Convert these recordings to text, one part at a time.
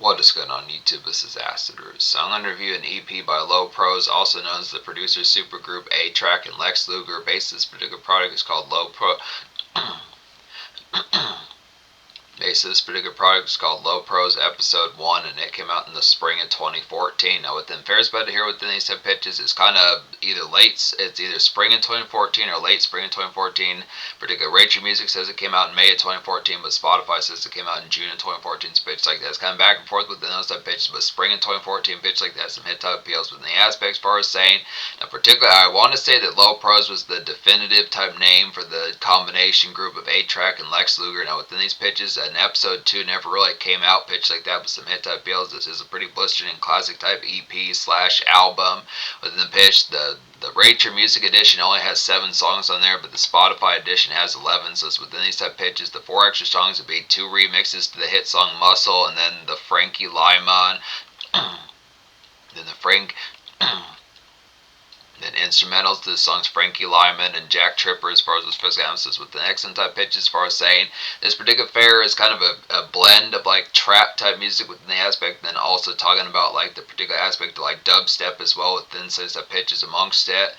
What is going on YouTube? This is Acid Roots. So I'm going to review an EP by Low Pros, also known as the producer supergroup A-Trak and Lex Luger. Based this particular product is called Low Pro. This particular product is called Low Pros Episode 1, and it came out in the spring of 2014. Now, within Fair's Bed here, within these 10 pitches, it's kind of it's either spring in 2014 or late spring in 2014. Particular Rachel Music says it came out in May of 2014, but Spotify says it came out in June of 2014. So pitch like that. It's kind of back and forth within those type pitches, but spring in 2014 pitch like that, some hit type appeals within the aspects as far as saying. Now, particularly, I want to say that Low Pros was the definitive type name for the combination group of A-Trak and Lex Luger. Now, within these pitches, an episode 2 never really came out pitch like that with some hit type deals. This is a pretty blistering classic type EP/album. Within the pitch, the Rachel Music Edition only has 7 songs on there, but the Spotify edition has 11. So it's within these type pitches. The 4 extra songs would be 2 remixes to the hit song Muscle, and then the Frankie Lyman, then the then instrumentals to the songs Frankie Lyman and Jack Tripper as far as those physical emphasis with the excellent type pitches as far as saying. This particular fair is kind of a blend of like trap type music within the aspect, then also talking about like the particular aspect of like dubstep as well within those type pitches amongst it.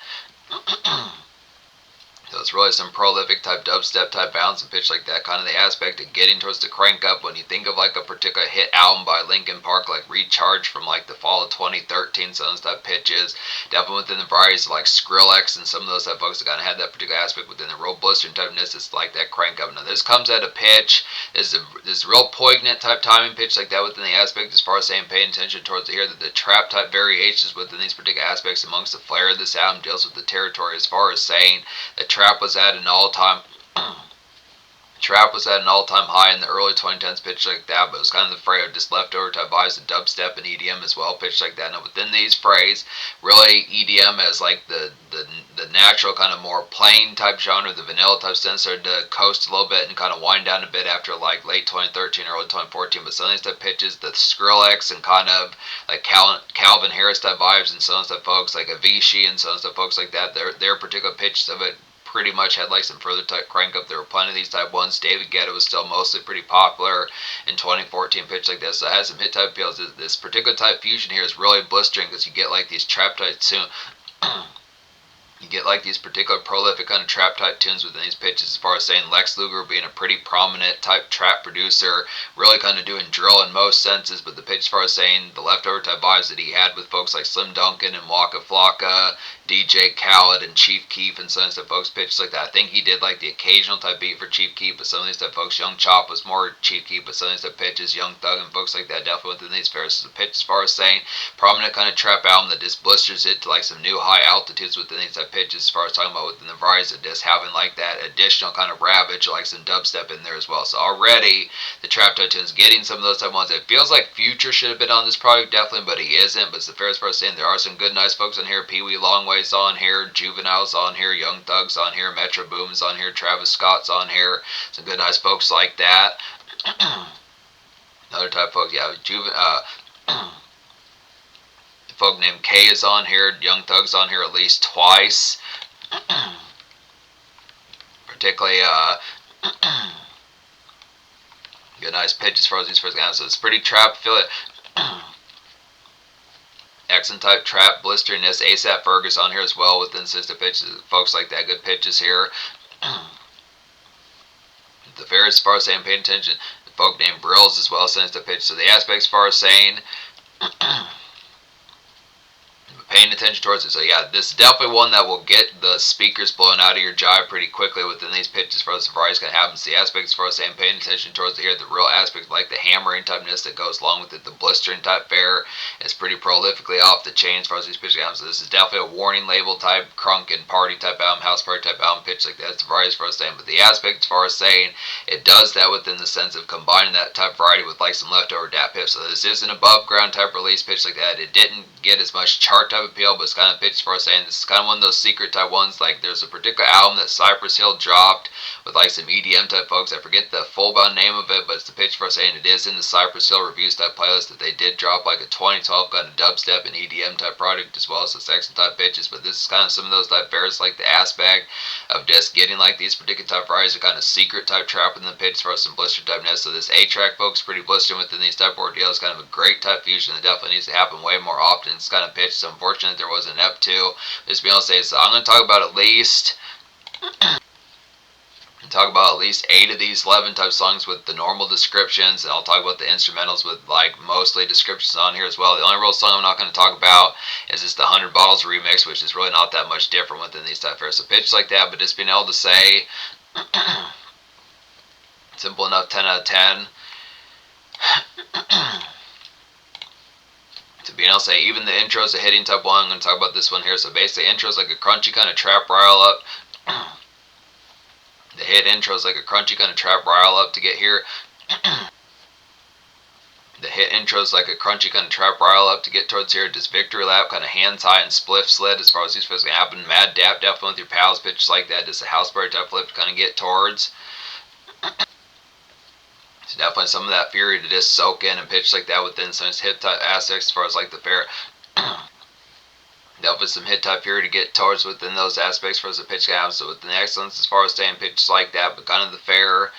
So it's really some prolific type dubstep type bounce and pitch like that, kind of the aspect of getting towards the crank up. When you think of like a particular hit album by Linkin Park, like Recharge from like the fall of 2013, so those type pitches, definitely within the varieties of like Skrillex and some of those type folks that kind of had that particular aspect within the real blistering typeness. It's like that crank up. Now this comes at a pitch, is this real poignant type timing pitch like that within the aspect as far as saying paying attention towards here that the trap type variations within these particular aspects amongst the flair of this album deals with the territory as far as saying that trap was at an all-time high in the early 2010s pitch like that, but it was kind of the fray of just leftover type vibes of dubstep and EDM as well pitch like that. Now within these frays, really EDM as like the natural kind of more plain type genre, the vanilla type sense started to coast a little bit and kind of wind down a bit after like late 2013, early 2014. But some of these type pitches, the Skrillex and kind of like Calvin Harris type vibes and some of those type folks like Avicii and some of those type folks like that, their particular pitches of it pretty much had like some further type crank up. There were plenty of these type ones. David Guetta was still mostly pretty popular in 2014 pitch like this, so it has some hit type appeals. This particular type fusion here is really blistering because you get like these trap type you get like these particular prolific kind of trap type tunes within these pitches as far as saying Lex Luger being a pretty prominent type trap producer, really kind of doing drill in most senses, but the pitch as far as saying the leftover type vibes that he had with folks like Slim Duncan and Waka Flocka, DJ Khaled and Chief Keef and some of these type folks pitches like that. I think he did like the occasional type beat for Chief Keef, but some of these type folks, Young Chop was more Chief Keef, but some of these type pitches, Young Thug and folks like that definitely within these fairs. So the pitch as far as saying prominent kind of trap album that just blisters it to like some new high altitudes within these type pitches as far as talking about within the varieties of just having like that additional kind of ravage like some dubstep in there as well. So already the trap type tunes getting some of those type ones. It feels like Future should have been on this product definitely, but he isn't. But it's the fair as far as saying there are some good nice folks on here. Pee Wee Longway's on here, Juvenile's on here, Young Thug's on here, Metro Boom's on here, Travis Scott's on here, some good nice folks like that. Another type of folks, yeah, folk named K is on here, Young Thug's on here at least twice. Particularly good nice pitch as far as these first guys. So it's pretty trap, feel it. Excellent type trap blisteriness. ASAP Fergus on here as well within sister pitches. Folks like that, good pitches here. The fair as far as saying paying attention. The folk named Brills as well since the pitch. So the aspects as far as saying paying attention towards it. So yeah, this is definitely one that will get the speakers blown out of your jive pretty quickly within these pitches for the varieties can happen. So the aspects for saying paying attention towards here, the real aspect like the hammering typeness that goes along with it, the blistering type fare is pretty prolifically off the chain as far as these pitches happen. So this is definitely a warning label type crunk and party type album, house party type album pitch like that. It's the varieties for saying, but the aspect as far as saying it does that within the sense of combining that type variety with like some leftover DAP hip. So this is an above ground type release pitch like that. It didn't get as much chart type type of appeal, but it's kind of pitched for us saying this is kind of one of those secret type ones. Like there's a particular album that Cypress Hill dropped with like some EDM type folks. I forget the full bound name of it, but it's the pitch for us saying it is in the Cypress Hill reviews type playlist that they did drop like a 2012 kind of dubstep and EDM type product as well as the section type pitches. But this is kind of some of those type bears like the aspect of just getting like these particular type varieties are kind of secret type trap in the pitch for us some blister typeness. So this A-Trak folks pretty blistering within these type ordeals, kind of a great type fusion that definitely needs to happen way more often. It's kind of pitched. It's unfortunate there wasn't an EP2. Just being able to say, so I'm going to talk about at least 8 of these 11 type songs with the normal descriptions, and I'll talk about the instrumentals with like mostly descriptions on here as well. The only real song I'm not going to talk about is just the 100 Bottles remix, which is really not that much different within these type fairs. So pitch like that, but just being able to say simple enough, 10 out of 10. To being able to say even the intro is a hitting type one. I'm going to talk about this one here. So basically intro is like a crunchy kind of trap rile up. The hit intro is like a crunchy kind of trap rile up to get here. The hit intro is like a crunchy kind of trap rile up to get towards here. Just victory lap, kind of hand tie and spliff slid as far as these supposed to happen. Mad dap definitely with your pals, pitch like that. Just a house party type flip to kind of get towards. So definitely some of that fury to just soak in and pitch like that within some hit type aspects as far as like the fair. Definitely some hit type fury to get towards within those aspects for us to pitch have. So within the excellence as far as staying pitched like that, but kind of the fair.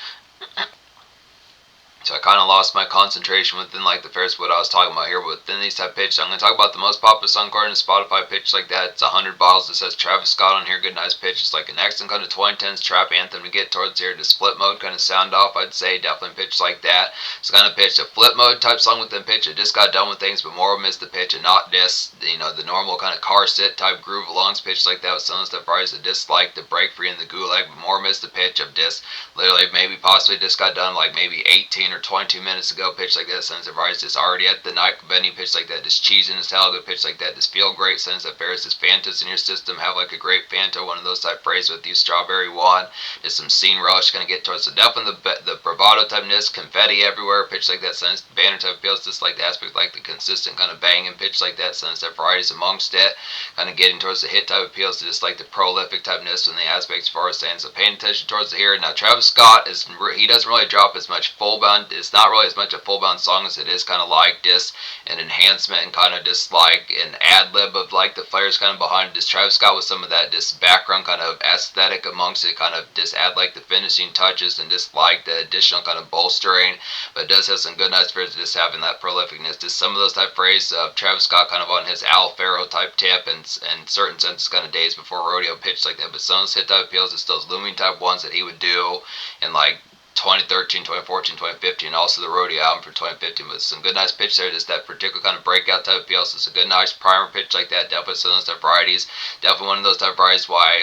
So I kind of lost my concentration within like the first what I was talking about here. But within these type pitches, I'm going to talk about the most popular song according to Spotify pitch like that. It's 100 Bottles. It says Travis Scott on here. Good nice pitch. It's like an excellent kind of 2010s trap anthem to get towards here. The split mode kind of sound off, I'd say. Definitely pitch like that. It's kind of pitch a flip mode type song within pitch. It just got done with things, but more of them is the pitch and not this, you know, the normal kind of car sit type groove alongs pitch like that with some of the stuff probably that dislike the break free and the gulag, but more of them is the pitch of this. Literally, maybe possibly just got done like maybe 18 or 22 minutes ago, pitch like that, sends of rise just already at the night venue, pitch like that, just cheesing his tail, good pitch like that, just feel great, sends that bears this Fantas in your system, have like a great Fanta, one of those type phrases with you, strawberry one, just some scene rush, gonna get towards, so definitely the bravado typeness, confetti everywhere, pitch like that, sends banner type feels, just like the aspect, like the consistent kind of banging pitch like that, sends that varieties amongst it, kind of getting towards the hit type appeals to just like the prolific typeness and the aspects as far as saying, so paying attention towards the here. Now Travis Scott he doesn't really drop as much full bound, it's not really as much a full bound song as it is kind of like this an enhancement and kind of just like an ad lib of like the flares kind of behind this. Travis Scott with some of that just background kind of aesthetic amongst it, kind of just add like the finishing touches and just like the additional kind of bolstering, but it does have some good nice phrases just having that prolificness. Just some of those type phrases of Travis Scott kind of on his Al Faro type tip and certain senses kind of days before rodeo pitch like that, but some of those hit type appeals is those looming type ones that he would do in like 2013, 2014, 2015, also the rodeo album for 2015 with some good nice pitch there, just that particular kind of breakout type appeal. So it's a good nice primer pitch like that, definitely some of those type varieties, definitely one of those type varieties why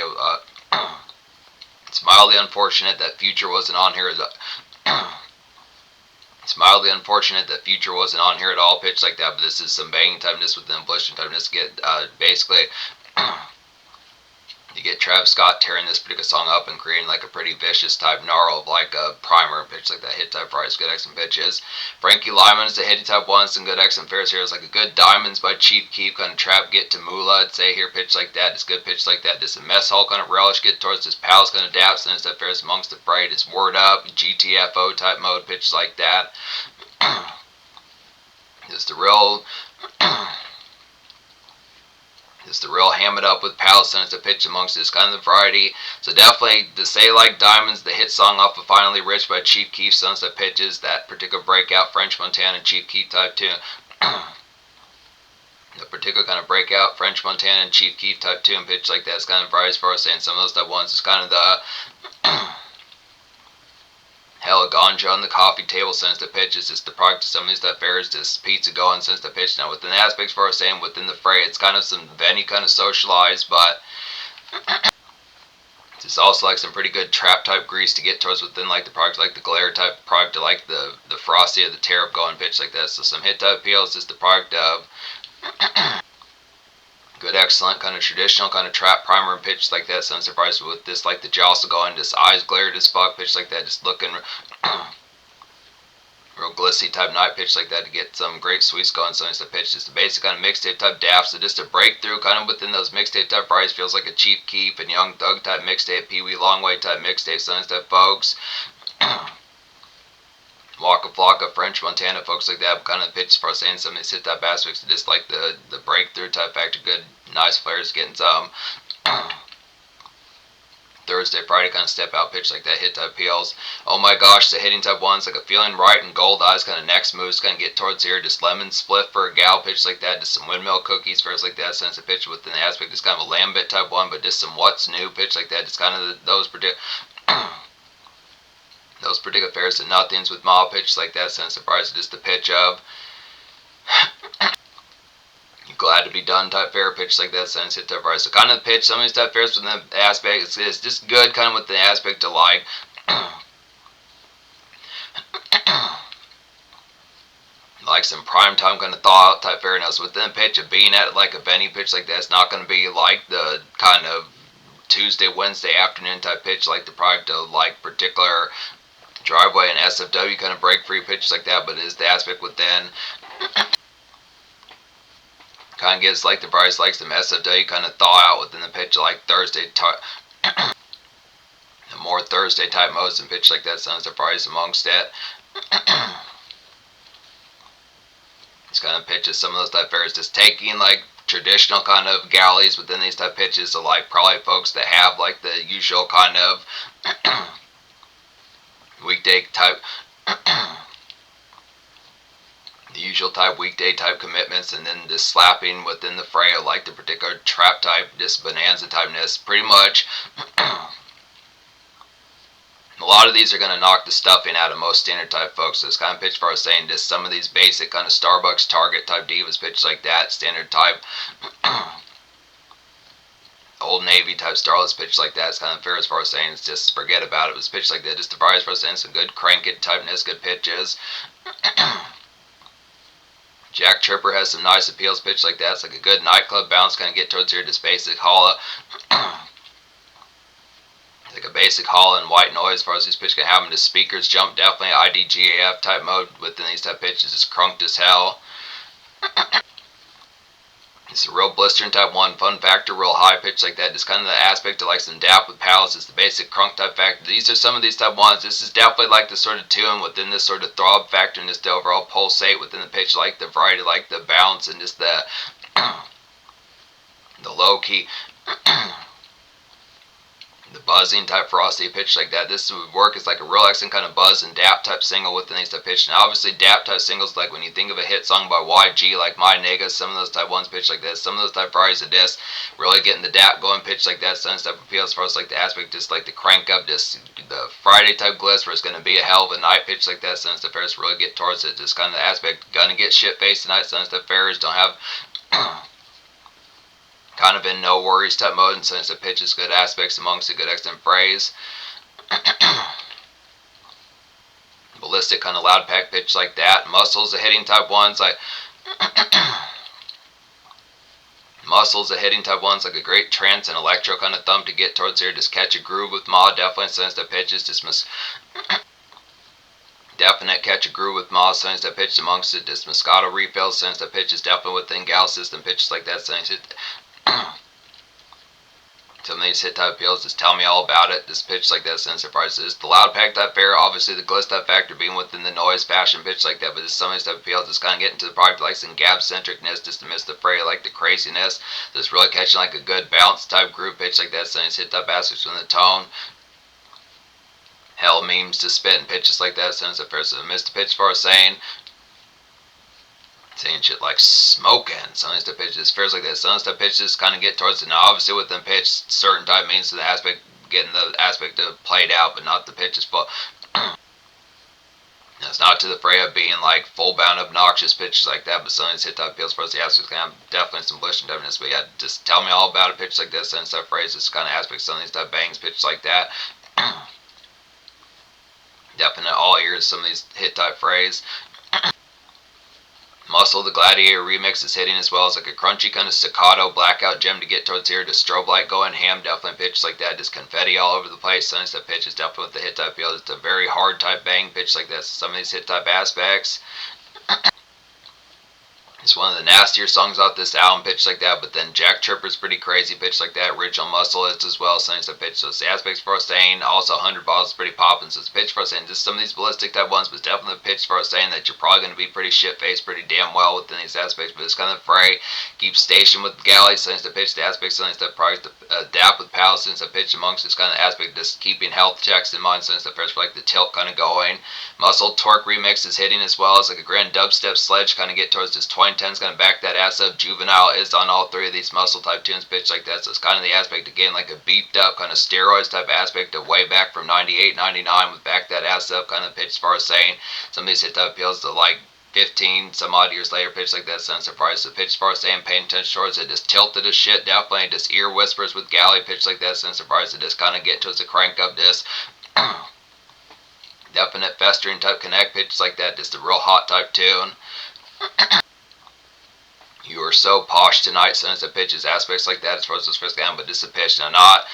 it's mildly unfortunate that Future wasn't on here. It's mildly unfortunate that Future wasn't on here at all, pitch like that, but this is some banging typeness with the blistering typeness to get basically you get Travis Scott tearing this particular song up and creating like a pretty vicious type gnarl of like a primer pitch like that hit type fries, good excellent pitches. Frankie Lyman is a hitty type one, some good excellent fares here. It's like a good Diamonds by Chief Keef kind of trap get to Moolah, I'd say here pitch like that. It's good pitch like that. Just a mess hall kind of relish get towards this pals kind of daps and it's that fares amongst the fray. It's word up, GTFO type mode pitch like that. Just a real It's the real ham it up with pals and it's a pitch amongst this kind of the variety. So definitely the Say Like Diamonds, the hit song off of Finally Rich by Chief Keef, Sunset Pitches, that particular breakout French Montana and Chief Keef type tune. The particular kind of breakout French Montana and Chief Keef type tune pitch like that is kind of variety as far as saying some of those type ones is kind of the hella ganja on the coffee table since the pitch is just the product of some of these type fairs, just pizza going since the pitch. Now within the aspects for us saying within the fray, it's kind of some Venny kind of socialized, but it's also like some pretty good trap type grease to get towards within like the product, like the glare type product, to like the frosty of the tear up going pitch like that. So some hit type appeals is the product of good excellent kind of traditional kind of trap primer and pitch like that. So I'm surprised with this like the jostle going, just eyes glared as fuck pitch like that, just looking real glissy type night pitch like that to get some great sweets going. Some of these type pitches, just the basic kind of mixtape type daft. So just a breakthrough kind of within those mixtape type varieties feels like a Chief Keef and Young Thug type mixtape, Pee Wee Longway type mixtape. Some of these type folks. Waka Flocka, French Montana, folks like that kind of pitches for saying some of these hit type aspects, just like the breakthrough type factor, good, nice players getting some. Thursday, Friday kind of step out pitch like that, hit type PLs. Oh my gosh, the hitting type ones like a feeling right and gold eyes kind of next moves kind of get towards here. Just lemon split for a gal pitch like that. Just some windmill cookies for us like that. Sense of pitch within the aspect. Just kind of a lambit type one, but just some what's new pitch like that. Just kind of those particular. Those particular pairs and nothings with mild pitch like that. Sense of price, just the pitch of. Glad to be done type fair pitch like that, sense hit type price. So kind of the pitch, some of these type fairs with the aspect is just good kind of with the aspect to like. Like some prime time kind of thaw out type fairness within the pitch of being at like a Benny pitch like that. It's not going to be like the kind of Tuesday, Wednesday afternoon type pitch like the product of like particular driveway and SFW kind of break free pitch like that, but it is the aspect within. Kind of gets like the price like some SFW kind of thaw out within the pitch like Thursday more Thursday type modes and pitch like that sounds the price amongst it. It's kind of pitches some of those type fairs just taking like traditional kind of galleys within these type pitches, so like probably folks that have like the usual kind of weekday type the usual type weekday type commitments, and then just slapping within the fray of like the particular trap type, just bonanza typeness. Pretty much a lot of these are going to knock the stuffing out of most standard type folks. So it's kind of pitch for us saying just some of these basic kind of Starbucks Target type divas pitch like that, standard type Old Navy type Starlets pitch like that. It's kind of fair as far as saying it's just forget about it. It was pitched like that, just the price for us saying some good crank it typeness, good pitches. Jack Tripper has some nice appeals pitch like that. It's like a good nightclub bounce, kind of get towards here, just basic holla. Like a basic holla and white noise as far as these pitches can have them. Just speakers jump, definitely IDGAF type mode within these type pitches. It's crunked as hell. It's a real blistering type one, fun factor, real high pitch like that. Just kind of the aspect of like some dap with palace is the basic crunk type factor. These are some of these type ones. This is definitely like the sort of tune within this sort of throb factor and just the overall pulsate within the pitch, like the variety, like the bounce and just the low key. The buzzing type frosty pitch like that. This would work as like a real excellent kind of buzz and dap type single within these type pitch. And obviously dap type singles, like when you think of a hit song by YG, like My Nigga, some of those type ones pitch like this. Some of those type varieties of this really getting the dap going pitch like that. Some type appeal as far as like the aspect, just like the crank up, just the Friday type gliss where it's going to be a hell of a night pitch like that. Some stuff fairs really get towards it. Just kind of the aspect, gonna get shit faced tonight. Some stuff fairs don't have kind of in no worries type mode, and since the pitch is good aspects amongst a good extent phrase. Ballistic kind of loud pack pitch like that. Muscles a hitting type ones like muscles a hitting type ones like a great trance and electro kind of thump to get towards here. Just catch a groove with Ma, definitely since the pitches just definite catch a groove with Ma, since that pitch amongst it. Just Moscato refills, since that pitch is definitely within gal system pitches like that. Since it some of these hit type appeals, just tell me all about it. This pitch like that, sense surprises. The loud pack type fair, obviously the gliss type factor being within the noise fashion pitch like that, but just some of these type appeals, just kind of getting to the product like some gab centricness, just to miss the fray, like the craziness. Just really catching like a good bounce type groove pitch like that, sense hit type aspects from the tone. Hell memes to spit and pitches like that, sense at first. So missed the pitch for saying shit like smoking. Some of these type pitches feels like that. Some of these type pitches kind of get towards it. Now obviously with them pitch, certain type means to the aspect, getting the aspect of played out, but not the pitches. But it's not to the fray of being like full bound obnoxious pitches like that. But some of these hit type feels for us, the aspects can have definitely some blistering typeness. But yeah, just tell me all about a pitch like this. Some of these type phrases kind of aspects. Some of these type bangs pitches like that. Definite all ears. Some of these hit type phrase. Muscle, the Gladiator remix is hitting as well as like a crunchy kind of staccato blackout gem to get towards here. Just strobe light going ham, definitely pitch like that. Just confetti all over the place. Sunny step pitch is definitely with the hit type feel. It's a very hard type bang pitch like that. So some of these hit type aspects. It's one of the nastier songs off this album, pitch like that, but then Jack Tripper's pretty crazy, pitch like that. Original Muscle is as well, Sunny Step pitch. So it's the aspects for saying, also 100 balls is pretty popping. So it's pitch for saying just some of these ballistic type ones, but it's definitely a pitch for saying that you're probably going to be pretty shit faced pretty damn well within these aspects. But it's kind of fray. Keep station with galleys, Sunny Step pitch. The aspects, Sunny Step probably to adapt with pals, Sunny Step pitch amongst this kind of aspect, just keeping health checks in mind. Sunny Step pitch for like the tilt kind of going. Muscle Torque remix is hitting as well as like a grand dubstep sledge kind of get towards this 2010s, kind of back that ass up. Juvenile is on all three of these Muscle type tunes, pitch like that. So it's kind of the aspect again like a beefed up kind of steroids type aspect of way back from 98, 99 with back that ass up kind of pitch as far as saying some of these hit type appeals to like 15 some odd years later, pitch like that, sounds surprised. So pitch as far as saying paying attention towards it, just tilted as shit, definitely just ear whispers with galley, pitch like that, sounds surprised to just kind of get towards the crank up this definite festering type connect, pitch like that, just a real hot type tune. You are so posh tonight, sounds the pitches, aspects like that as far as this first game, but this is a pitch now, not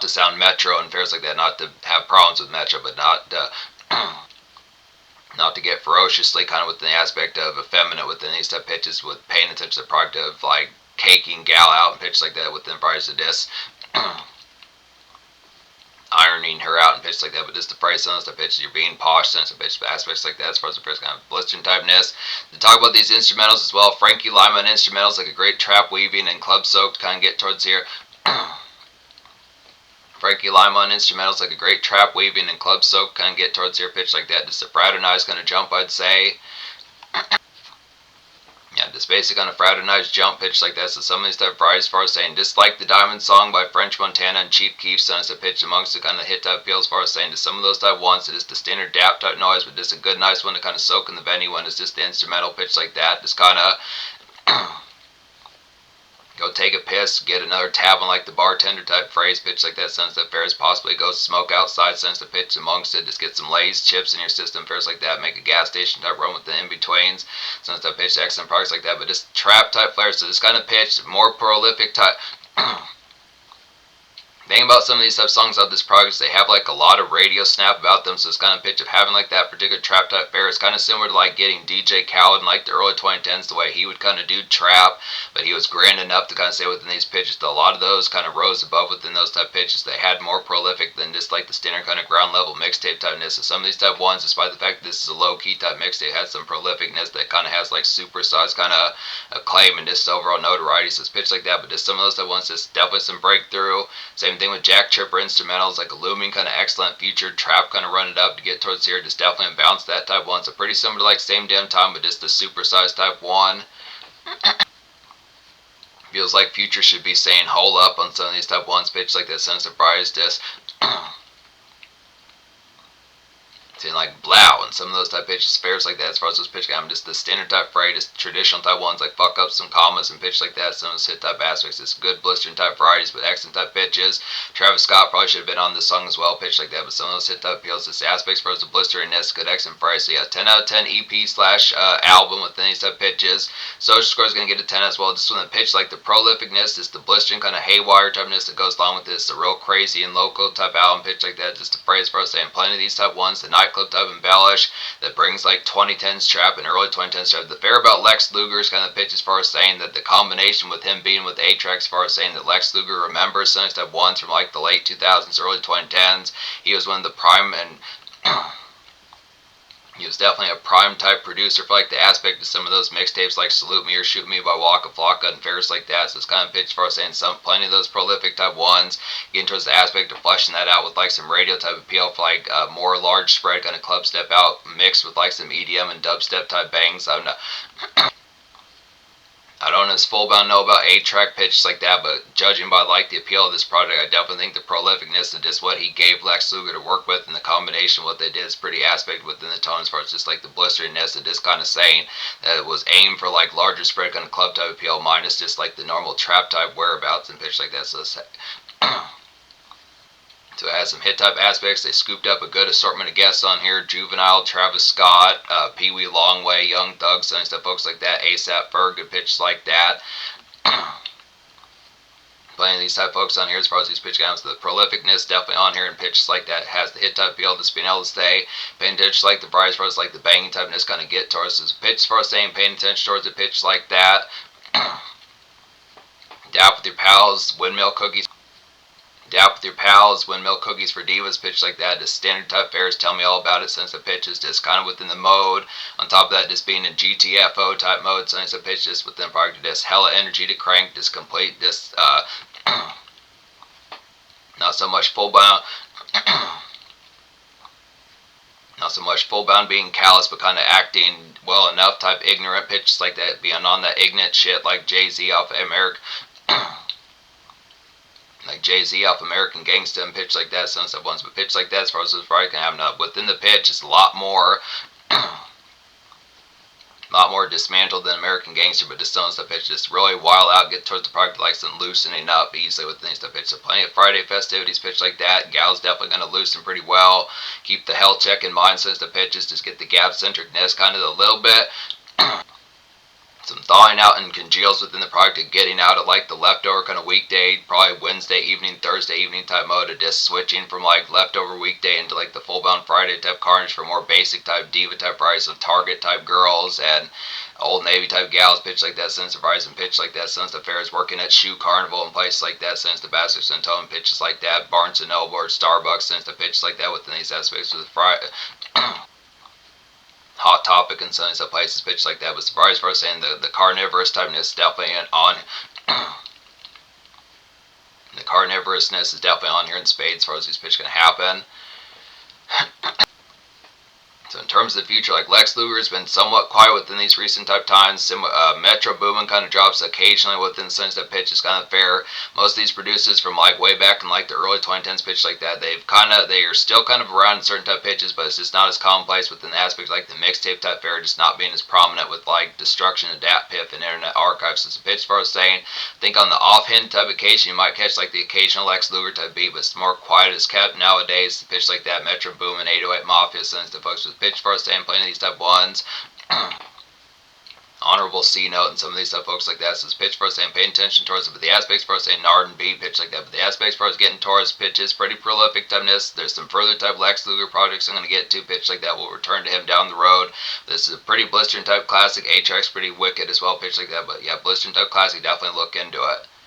to sound metro and affairs like that, not to have problems with metro, but not to get ferociously kind of within the aspect of effeminate within these type pitches with paying attention to the product of like caking gal out and pitch like that within price of this. Ironing her out and pitch like that, but just the phrase sounds the pitch, you're being posh, sense of pitch aspects like that as far as the first kind of blistering typeness. To talk about these instrumentals as well, Frankie Lima on instrumentals, like a great trap weaving and club soaked kind of get towards here. Frankie Lima on instrumentals, like a great trap weaving and club soaked kind of get towards here, pitch like that, just a fraternized kind of jump, I'd say. Yeah, just basic on a fraternized jump pitch like that. So some of these type of varieties, as far as saying, just like the Diamond Song by French Montana and Chief Keef, so it's a pitch amongst the kind of hit type feel as far as saying, just some of those type ones, so just the standard dap type noise, but just a good nice one to kind of soak in the venue one is just the instrumental pitch like that. Just kind of go take a piss, get another tab on like the bartender type phrase, pitch like that, sense that fares possibly go smoke outside, sense the pitch amongst it, just get some Lay's chips in your system, fares like that, make a gas station type run with the in-betweens, sense that pitch, excellent products like that, but just trap type flares, so this kind of pitch, more prolific type. Thing about some of these type songs of this project is they have like a lot of radio snap about them, so it's kind of pitch of having like that particular trap type fare is kind of similar to like getting DJ Khaled in like the early 2010s, the way he would kind of do trap, but he was grand enough to kind of stay within these pitches. A lot of those kind of rose above within those type pitches. They had more prolific than just like the standard kind of ground level mixtape typeness. So some of these type ones, despite the fact that this is a low key type mixtape, had some prolificness that kind of has like supersized kind of acclaim and just overall notoriety. So it's pitched like that, but just some of those type ones, just definitely some breakthrough. Same thing with Jack Tripper instrumentals, like a looming kind of excellent future trap kind of run it up to get towards here, just definitely bounce that type one. So pretty similar to like Same Damn Time, but just the supersized type one. Feels like Future should be saying hold up on some of these type ones, pitch like that, sense of surprise disc. Seeing like blow and some of those type pitches, fares like that as far as those pitch game, just the standard type fray, just traditional type ones like fuck up some commas and pitch like that, some of those hit type aspects, just good blistering type varieties, but excellent type pitches. Travis Scott probably should have been on this song as well, pitch like that, but some of those hit type appeals, just aspects for the blisteriness, good excellent fray. So yeah, 10 out of 10 EP slash album with these type pitches. Social score is going to get a 10 as well. Just when the pitch, like the prolificness, just the blistering kind of haywire typeness that goes along with this, the real crazy and local type album pitch like that, just a phrase for us saying plenty of these type ones, the nightclub type embellish that brings like 2010s trap and early 2010s trap. The fair about Lex Luger's kind of pitch as far as saying that the combination with him being with A-Trak, as far as saying that Lex Luger remembers some type ones from like the late 2000s, early 2010s. He was one of the prime and he was definitely a prime type producer for like the aspect of some of those mixtapes like Salute Me or Shoot Me by Waka Flocka and fairs like that. So it's kind of pitched for us saying plenty of those prolific type ones, getting towards the aspect of fleshing that out with like some radio type appeal for like more large spread kind of club step out mixed with like some EDM and dubstep type bangs. I don't as full bound know about A-Trak pitches like that, but judging by like the appeal of this project, I definitely think the prolificness of just what he gave Lex Luger to work with and the combination of what they did is pretty aspect within the tone as far as just like the blisteriness of just kind of saying that it was aimed for like larger spread kind of club type appeal minus just like the normal trap type whereabouts and pitch like that. So So it has some hit type aspects. They scooped up a good assortment of guests on here: Juvenile, Travis Scott, Pee Wee Longway, Young Thug, Sunny Stuff, folks like that. ASAP Ferg, good pitch like that. Playing these type folks on here as far as these pitch counts. The prolificness definitely on here, and pitches like that has the hit type feel, just being able to stay. Paying attention like the variety as far as like the banging typeness kind of get towards this pitch as far as staying paying attention towards the pitch like that. Dap with your pals, windmill cookies. Dap with your pals, windmill cookies for divas, pitch like that. Just standard type fares, tell me all about it, since the pitch is just kind of within the mode. On top of that, just being in GTFO type mode, since the pitch just within product, just hella energy to crank, just complete, just not so much full bound. Not so much full bound being callous, but kind of acting well enough type ignorant pitches like that, being on that ignorant shit like Jay-Z off American. Like Jay-Z off American Gangsta and pitch like that, some stuff ones, but pitch like that as far as this probably can have enough. Within the pitch, it's a lot more dismantled than American Gangster, but just some stuff pitch just really wild out, get towards the product like some loosening up easily with things stuff pitch. So plenty of Friday festivities pitch like that. Gal's definitely going to loosen pretty well. Keep the health check in mind since the pitches, just get the gap centeredness kind of a little bit. Some thawing out and congeals within the product and getting out of like the leftover kind of weekday, probably Wednesday evening, Thursday evening type mode, of just switching from like leftover weekday into like the full bound Friday type carnage for more basic type diva type price of Target type girls and Old Navy type gals, pitch like that, since the Verizon pitch like that, since the fairs working at Shoe Carnival and places like that, since the Basket Central and pitches like that, Barnes and Noble or Starbucks, since the pitch like that within these aspects of the Friday. Hot Topic and some places pitch like that, but surprised for us saying the carnivorous typeness definitely on. The carnivorousness is definitely on here in spades as far as these pitch can happen. So in terms of the future, like Lex Luger has been somewhat quiet within these recent type times. Metro Boomin kind of drops occasionally within the sense that pitch is kind of fair. Most of these producers from like way back in like the early 2010s pitch like that, they are still kind of around in certain type pitches, but it's just not as commonplace within the aspects like the mixtape type fair, just not being as prominent with like Destruction and Dat Piff and Internet Archives. As a pitch for us saying, I think on the offhand type occasion you might catch like the occasional Lex Luger type beat, but it's more quiet as kept nowadays. The pitch like that, Metro Boomin, 808 Mafia, since the folks with pitch first day and playing these type ones. Honorable C note and some of these stuff folks like that. So it's pitch first and paying attention towards it, but the aspects first saying Nard and B pitch like that. But the aspects first getting towards pitches pretty prolific typeness. There's some further type Lex Luger projects I'm going to get to pitch like that. We'll return to him down the road. This is a pretty blistering type classic. A-Trak's pretty wicked as well pitch like that. But yeah, blistering type classic, definitely look into it.